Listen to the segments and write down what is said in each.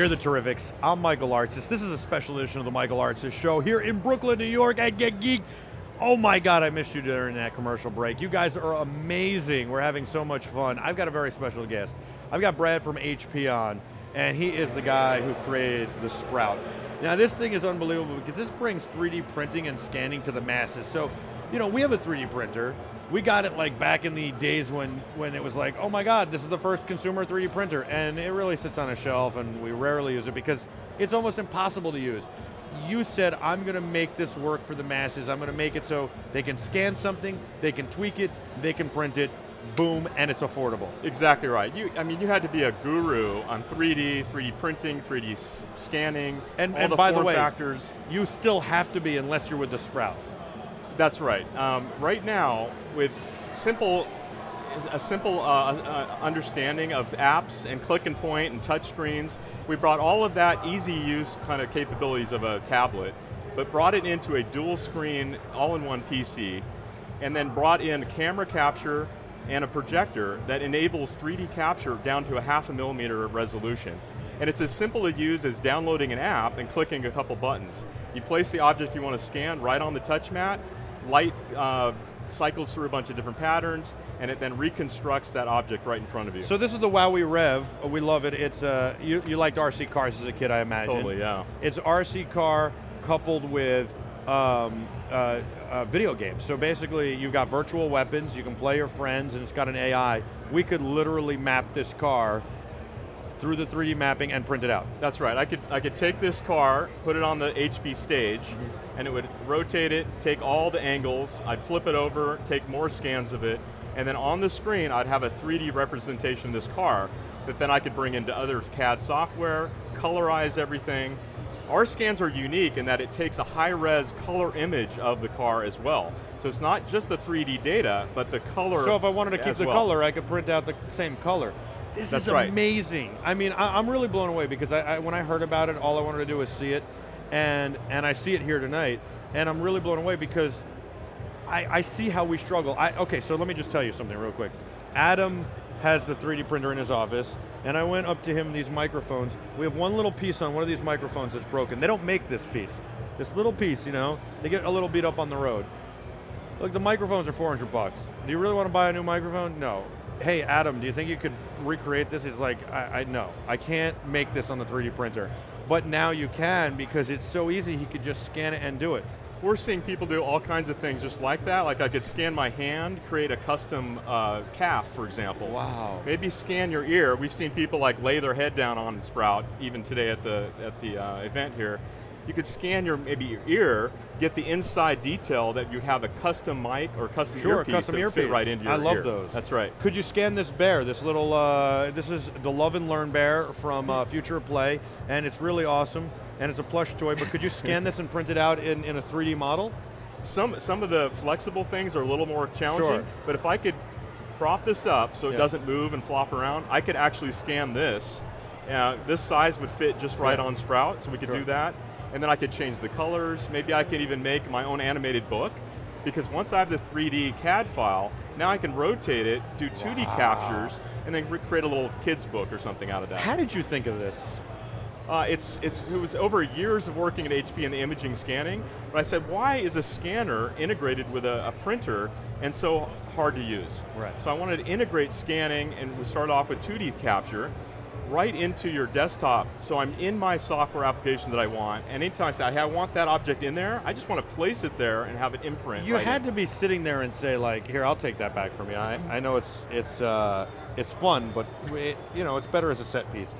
You're the Terrifics. I'm Michael Artsis. This is a special edition of the Michael Artsis Show here in Brooklyn, New York at GetGeeked. Oh my God, I missed you during that commercial break. You guys are amazing. We're having so much fun. I've got a very special guest. I've got Brad from HP on, and he is the guy who created the Sprout. Now this thing is unbelievable because this brings 3D printing and scanning to the masses. So, you know, we have a 3D printer. We got it like back in the days when it was like, oh my God, this is the first consumer 3D printer, and it really sits on a shelf and we rarely use it because it's almost impossible to use. You said, I'm going to make this work for the masses. I'm going to make it so they can scan something, they can tweak it, they can print it, boom, and it's affordable. Exactly right. You had to be a guru on 3D printing, 3D scanning, and all the by the form way, factors. You still have to be unless you're with the Sprout. That's right. Right now, with a simple understanding of apps and click and point and touch screens, we brought all of that easy use kind of capabilities of a tablet, but brought it into a dual screen, all-in-one PC, and then brought in camera capture and a projector that enables 3D capture down to a 0.5 millimeter resolution. And it's as simple to use as downloading an app and clicking a couple buttons. You place the object you want to scan right on the touch mat, light cycles through a bunch of different patterns, and it then reconstructs that object right in front of you. So this is the Wowie Rev. We love it. It's you liked RC cars as a kid, I imagine. Totally, yeah. It's RC car coupled with video games. So basically, you've got virtual weapons. You can play your friends, and it's got an AI. We could literally map this car through the 3D mapping and print it out. That's right. I could take this car, put it on the HP stage, and it would rotate it, take all the angles, I'd flip it over, take more scans of it, and then on the screen I'd have a 3D representation of this car that then I could bring into other CAD software, colorize everything. Our scans are unique in that it takes a high-res color image of the car as well. So it's not just the 3D data, but the color. So if I wanted to keep the color, I could print out the same color. This is amazing. I mean, I'm really blown away because when I heard about it, all I wanted to do was see it, and I see it here tonight, and I'm really blown away because I see how we struggle. Okay, so let me just tell you something real quick. Adam has the 3D printer in his office, and I went up to him, these microphones. We have one little piece on one of these microphones that's broken. They don't make this piece. This little piece, you know, they get a little beat up on the road. Look, the microphones are $400. Do you really want to buy a new microphone? No. Hey, Adam, do you think you could recreate this? He's like, no, I can't make this on the 3D printer. But now you can because it's so easy, he could just scan it and do it. We're seeing people do all kinds of things just like that. Like I could scan my hand, create a custom cast, for example. Wow. Maybe scan your ear. We've seen people like lay their head down on Sprout, even today at the event here. You could scan your ear, get the inside detail that you have a custom mic or custom earpiece that fit right into your ear. I love those. That's right. Could you scan this bear, this little, this is the Love and Learn bear from Future of Play, and it's really awesome, and it's a plush toy, but could you scan this and print it out in a 3D model? Some of the flexible things are a little more challenging, sure. But if I could prop this up so it doesn't move and flop around, I could actually scan this. This size would fit just right on Sprout, so we could do that. And then I could change the colors. Maybe I could even make my own animated book, because once I have the 3D CAD file, now I can rotate it, do 2D captures, and then create a little kid's book or something out of that. How did you think of this? It was over years of working at HP in the imaging scanning, but I said, why is a scanner integrated with a printer and so hard to use? Right. So I wanted to integrate scanning, and we started off with 2D capture, right into your desktop, so I'm in my software application that I want, and anytime I say, hey, I want that object in there, I just want to place it there and have it imprint. You had to be sitting there and say, like, here, I'll take that back from you. I know it's fun, but it's better as a set piece.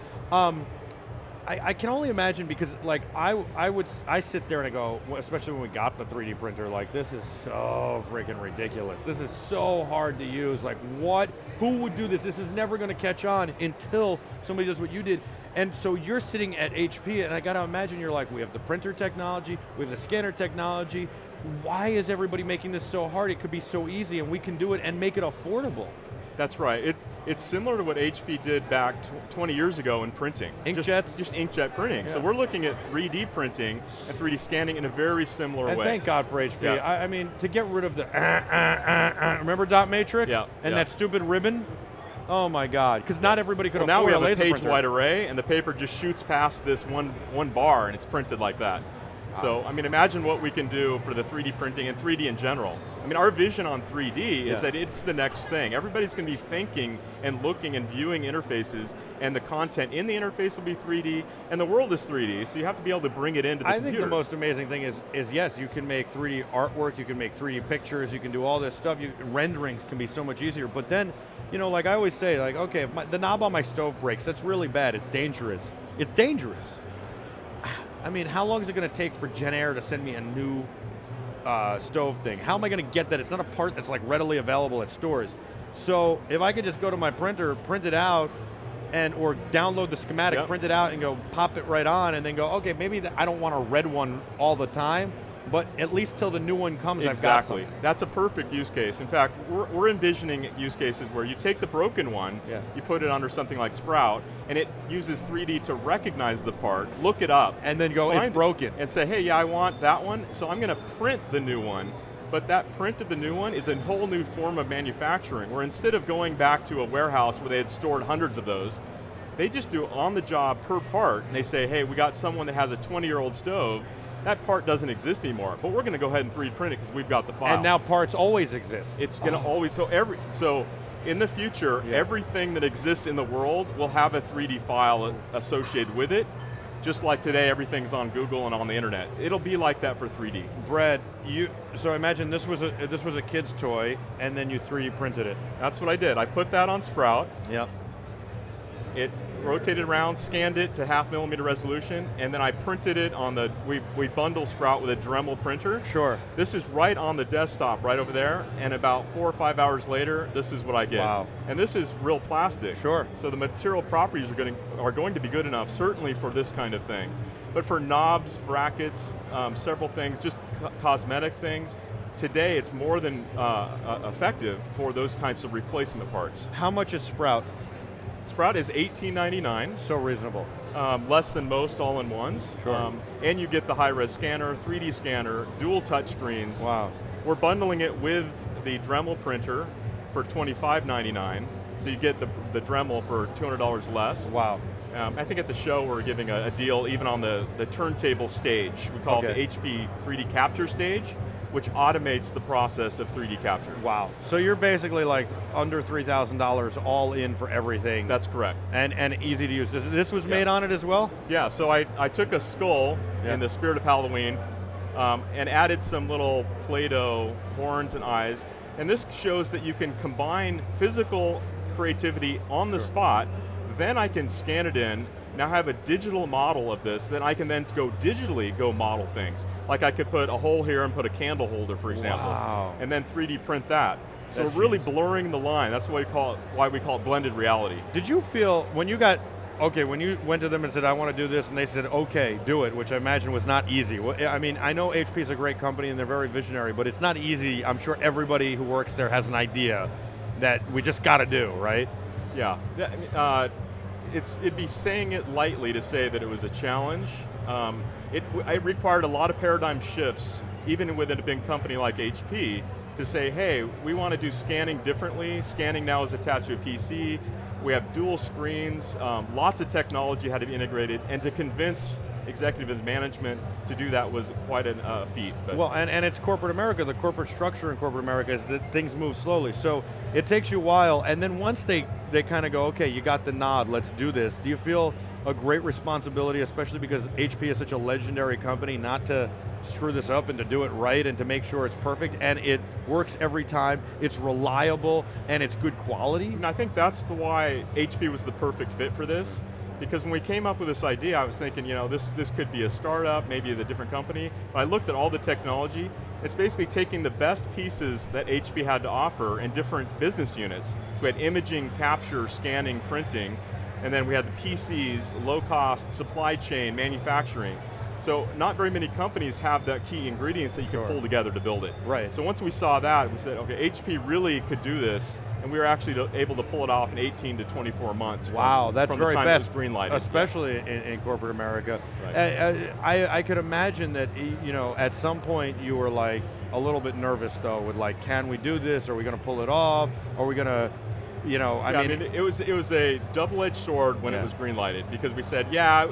I can only imagine because, like, I sit there and I go, especially when we got the 3D printer, like, this is so freaking ridiculous. This is so hard to use. Like, what? Who would do this? This is never going to catch on until somebody does what you did. And so you're sitting at HP, and I got to imagine you're like, we have the printer technology, we have the scanner technology. Why is everybody making this so hard? It could be so easy, and we can do it and make it affordable. That's right. It's similar to what HP did back 20 years ago in printing. Inkjets? Just inkjet printing. Yeah. So we're looking at 3D printing and 3D scanning in a very similar way. And thank God for HP. Yeah. I mean, to get rid of the remember dot matrix? Yeah. And that stupid ribbon? Oh my God, because not everybody could Well, now afford we have a laser page printer. wide array, and the paper just shoots past this one bar, and it's printed like that. Wow. So, I mean, imagine what we can do for the 3D printing and 3D in general. I mean, our vision on 3D is that it's the next thing. Everybody's going to be thinking and looking and viewing interfaces, and the content in the interface will be 3D, and the world is 3D, so you have to be able to bring it into the computer. I think the most amazing thing is yes, you can make 3D artwork, you can make 3D pictures, you can do all this stuff, renderings can be so much easier, but then, you know, like I always say, like, okay, if the knob on my stove breaks, that's really bad, it's dangerous. It's dangerous. I mean, how long is it going to take for Jen Air to send me a new stove thing? How am I going to get that? It's not a part that's like readily available at stores. So if I could just go to my printer, print it out, or download the schematic, print it out and go pop it right on and then go, okay, maybe I don't want a red one all the time, but at least till the new one comes, I've got something. That's a perfect use case. In fact, we're envisioning use cases where you take the broken one, you put it under something like Sprout, and it uses 3D to recognize the part, look it up, and then go, it's broken. And say, hey, yeah, I want that one, so I'm going to print the new one. But that print of the new one is a whole new form of manufacturing, where instead of going back to a warehouse where they had stored hundreds of those, they just do on the job per part, and they say, hey, we got someone that has a 20-year-old stove, that part doesn't exist anymore, but we're going to go ahead and 3D print it because we've got the file. And now parts always exist. It's going to always, so in the future, everything that exists in the world will have a 3D file associated with it, just like today everything's on Google and on the internet. It'll be like that for 3D. Brad, so imagine this was a kid's toy, and then you 3D printed it. That's what I did. I put that on Sprout. Yep. It rotated around, scanned it to 0.5 millimeter resolution, and then I printed it on the, we bundle Sprout with a Dremel printer. Sure. This is right on the desktop, right over there, and about 4 or 5 hours later, this is what I get. Wow. And this is real plastic. Sure. So the material properties are going to be good enough, certainly for this kind of thing. But for knobs, brackets, several things, just cosmetic things, today it's more than effective for those types of replacement parts. How much is Sprout? Sprout is $18.99. So reasonable. Less than most all-in-ones. Sure. And you get the high-res scanner, 3D scanner, dual touch screens. Wow. We're bundling it with the Dremel printer for $25.99. So you get the Dremel for $200 less. Wow. I think at the show we're giving a deal even on the turntable stage. We call it the HP 3D capture stage, which automates the process of 3D capture. Wow. So you're basically like under $3,000 all in for everything. That's correct. And easy to use. This was made on it as well? Yeah, so I took a skull in the spirit of Halloween and added some little Play-Doh horns and eyes. And this shows that you can combine physical creativity on the spot, then I can scan it in, now have a digital model of this, then I can then digitally model things. Like I could put a hole here and put a candle holder, for example. Wow. And then 3D print that. So That's really genius. blurring the line. That's why we call it blended reality. Did you feel, when you went to them and said, I want to do this, and they said, okay, do it, which I imagine was not easy. I mean, I know HP is a great company and they're very visionary, but it's not easy. I'm sure everybody who works there has an idea that we just got to do, right? Yeah. It'd be saying it lightly to say that it was a challenge. It required a lot of paradigm shifts, even within a big company like HP, to say, hey, we want to do scanning differently. Scanning now is attached to a PC. We have dual screens. Lots of technology had to be integrated, and to convince executive and management to do that was quite a feat. But. Well, and it's corporate America. The corporate structure in corporate America is that things move slowly. So it takes you a while, and then once they kind of go, okay, you got the nod, let's do this. Do you feel a great responsibility, especially because HP is such a legendary company, not to screw this up and to do it right and to make sure it's perfect and it works every time, it's reliable, and it's good quality? And I think that's why HP was the perfect fit for this. Because when we came up with this idea, I was thinking, this could be a startup, maybe a different company. But I looked at all the technology. It's basically taking the best pieces that HP had to offer in different business units. So we had imaging, capture, scanning, printing, and then we had the PCs, low cost, supply chain, manufacturing. So not very many companies have that key ingredients that you can pull together to build it. Right. So once we saw that, we said, okay, HP really could do this, and we were actually able to pull it off in 18 to 24 months. Wow, that's very fast, green-lighted. Especially in corporate America. Right. I could imagine that, at some point you were like a little bit nervous though, with like, can we do this? Are we going to pull it off? Are we going to you know, I mean it was a double-edged sword when it was green-lighted, because we said, yeah,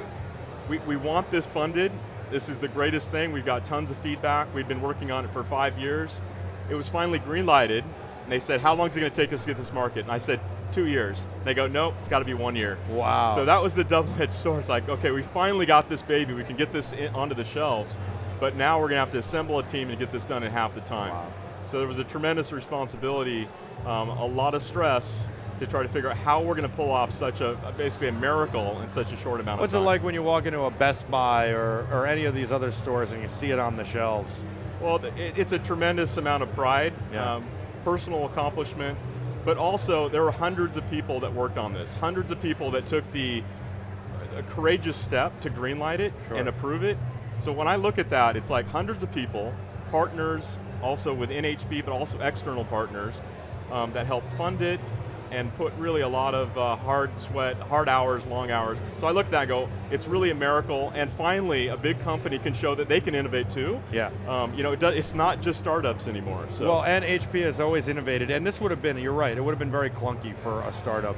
we want this funded. This is the greatest thing. We've got tons of feedback. We've been working on it for 5 years. It was finally green-lighted, and they said, how long is it going to take us to get this market? And I said, 2 years. And they go, nope, it's got to be 1 year. Wow. So that was the double-edged sword. It's like, okay, we finally got this baby. We can get this onto the shelves, but now we're going to have to assemble a team and get this done in half the time. Wow. So there was a tremendous responsibility, a lot of stress to try to figure out how we're going to pull off such basically a miracle in such a short amount of What's time. it like when you walk into a Best Buy or any of these other stores and you see it on the shelves? Well, it's a tremendous amount of pride, Yeah. personal accomplishment, but also there were hundreds of people that worked on this, hundreds of people that took a courageous step to greenlight it and approve it. So when I look at that, it's like hundreds of people, partners, also with NHB, but also external partners that helped fund it and put really a lot of hard sweat, hard hours, long hours. So I look at that and go, it's really a miracle, and finally a big company can show that they can innovate too. Yeah. You know, it's not just startups anymore. So. Well, and HP has always innovated, and this would have been, you're right, it would have been very clunky for a startup.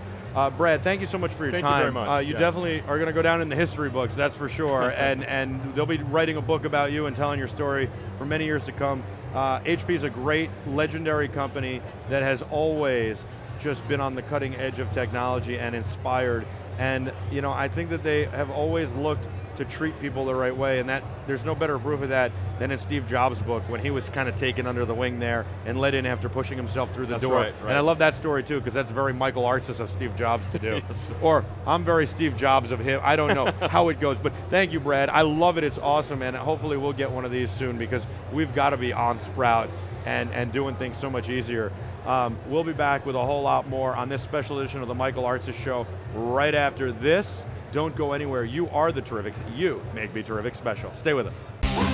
Brad, thank you so much for your time. Thank you very much. You definitely are going to go down in the history books, that's for sure, and they'll be writing a book about you and telling your story for many years to come. HP is a great, legendary company that has always just been on the cutting edge of technology and inspired. And you know, I think that they have always looked to treat people the right way, and that there's no better proof of that than in Steve Jobs' book when he was kind of taken under the wing there and let in after pushing himself through the door. Right. And I love that story too, because that's very Michael Artsis of Steve Jobs to do. Yes. Or I'm very Steve Jobs of him. I don't know how it goes, but thank you, Brad. I love it, it's awesome, and hopefully we'll get one of these soon, because we've got to be on Sprout and doing things so much easier. We'll be back with a whole lot more on this special edition of the Michael Artsis Show right after this. Don't go anywhere. You are the Terrifics. You make BeTerrific special. Stay with us.